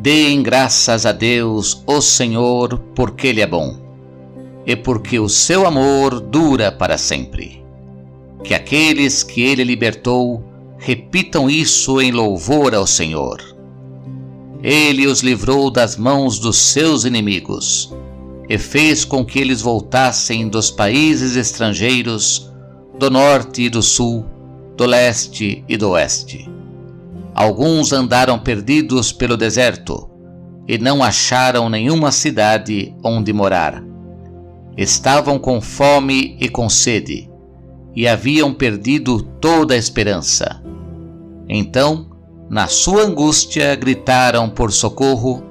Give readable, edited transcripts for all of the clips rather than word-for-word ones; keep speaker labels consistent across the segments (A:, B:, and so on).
A: Deem graças a Deus, o Senhor, porque Ele é bom, e porque o seu amor dura para sempre. Que aqueles que Ele libertou repitam isso em louvor ao Senhor. Ele os livrou das mãos dos seus inimigos e fez com que eles voltassem dos países estrangeiros, do norte e do sul, do leste e do oeste. Alguns andaram perdidos pelo deserto e não acharam nenhuma cidade onde morar. Estavam com fome e com sede e haviam perdido toda a esperança. Então, na sua angústia, gritaram por socorro,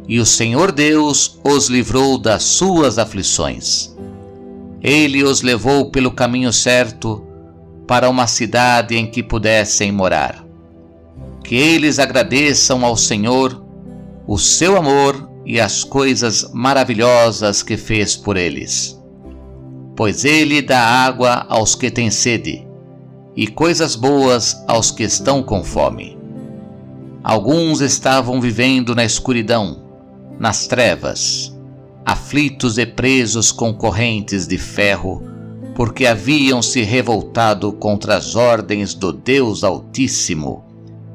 A: e o Senhor Deus os livrou das suas aflições. Ele os levou pelo caminho certo para uma cidade em que pudessem morar. Que eles agradeçam ao Senhor o seu amor e as coisas maravilhosas que fez por eles. Pois Ele dá água aos que têm sede, e coisas boas aos que estão com fome. Alguns estavam vivendo na escuridão, nas trevas, aflitos e presos com correntes de ferro, porque haviam se revoltado contra as ordens do Deus Altíssimo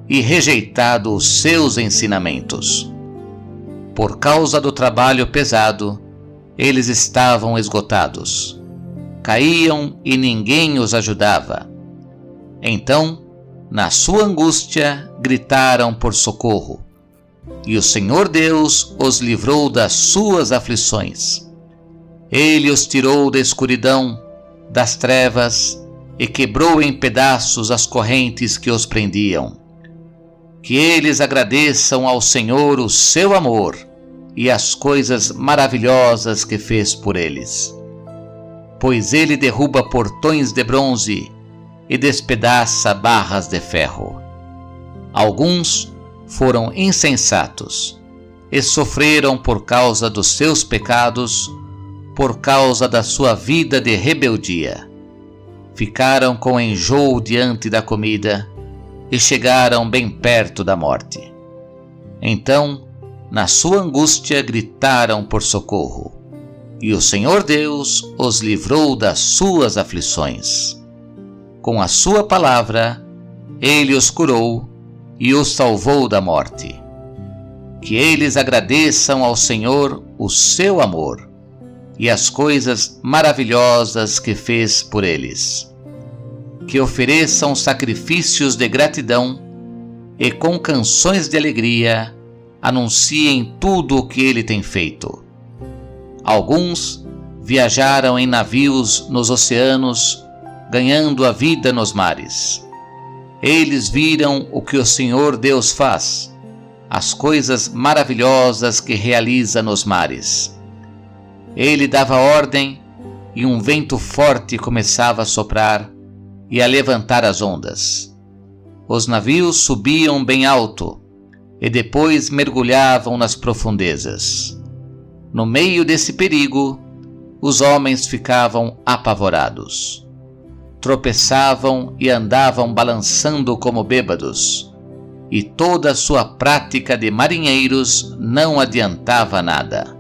A: e rejeitado os seus ensinamentos. Por causa do trabalho pesado, eles estavam esgotados. Caíam e ninguém os ajudava. Então, na sua angústia, gritaram por socorro, e o Senhor Deus os livrou das suas aflições. Ele os tirou da escuridão, das trevas, e quebrou em pedaços as correntes que os prendiam. Que eles agradeçam ao Senhor o seu amor e as coisas maravilhosas que fez por eles. Pois Ele derruba portões de bronze e despedaça barras de ferro. Alguns foram insensatos e sofreram por causa dos seus pecados, por causa da sua vida de rebeldia. Ficaram com enjoo diante da comida e chegaram bem perto da morte. Então, na sua angústia, gritaram por socorro, e o Senhor Deus os livrou das suas aflições. Com a sua palavra, Ele os curou e os salvou da morte. Que eles agradeçam ao Senhor o seu amor e as coisas maravilhosas que fez por eles. Que ofereçam sacrifícios de gratidão e com canções de alegria anunciem tudo o que Ele tem feito. Alguns viajaram em navios nos oceanos, ganhando a vida nos mares. Eles viram o que o Senhor Deus faz, as coisas maravilhosas que realiza nos mares. Ele dava ordem e um vento forte começava a soprar e a levantar as ondas. Os navios subiam bem alto e depois mergulhavam nas profundezas. No meio desse perigo, os homens ficavam apavorados. Tropeçavam e andavam balançando como bêbados, e toda a sua prática de marinheiros não adiantava nada.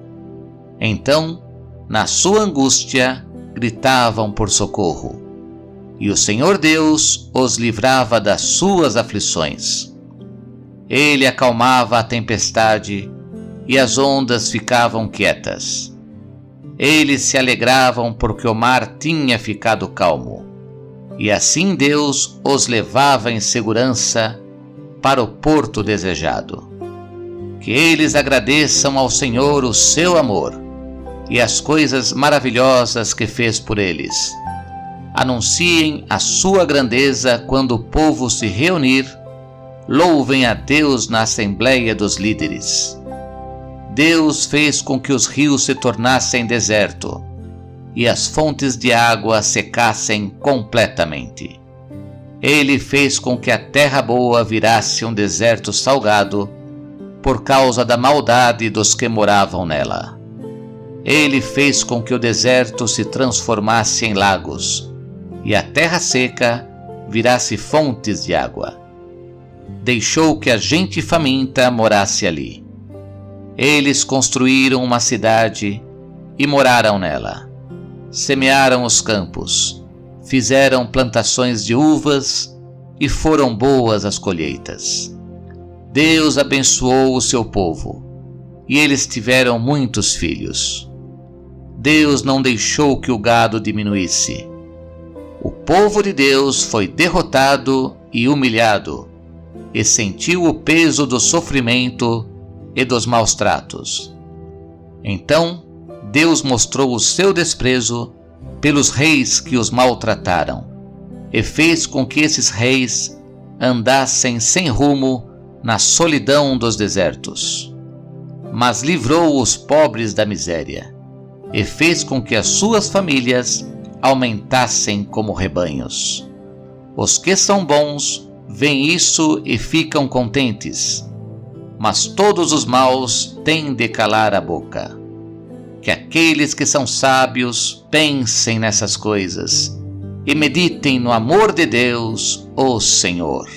A: Então, na sua angústia, gritavam por socorro, e o Senhor Deus os livrava das suas aflições. Ele acalmava a tempestade e as ondas ficavam quietas. Eles se alegravam porque o mar tinha ficado calmo. E assim Deus os levava em segurança para o porto desejado. Que eles agradeçam ao Senhor o seu amor e as coisas maravilhosas que fez por eles. Anunciem a sua grandeza quando o povo se reunir. Louvem a Deus na assembleia dos líderes. Deus fez com que os rios se tornassem deserto e as fontes de água secassem completamente. Ele fez com que a terra boa virasse um deserto salgado por causa da maldade dos que moravam nela. Ele fez com que o deserto se transformasse em lagos e a terra seca virasse fontes de água. Deixou que a gente faminta morasse ali. Eles construíram uma cidade e moraram nela. Semearam os campos, fizeram plantações de uvas e foram boas as colheitas. Deus abençoou o seu povo e eles tiveram muitos filhos. Deus não deixou que o gado diminuísse. O povo de Deus foi derrotado e humilhado e sentiu o peso do sofrimento e dos maus tratos. Então, Deus mostrou o seu desprezo pelos reis que os maltrataram e fez com que esses reis andassem sem rumo na solidão dos desertos. Mas livrou os pobres da miséria e fez com que as suas famílias aumentassem como rebanhos. Os que são bons veem isso e ficam contentes, mas todos os maus têm de calar a boca. Que aqueles que são sábios pensem nessas coisas e meditem no amor de Deus, o Senhor.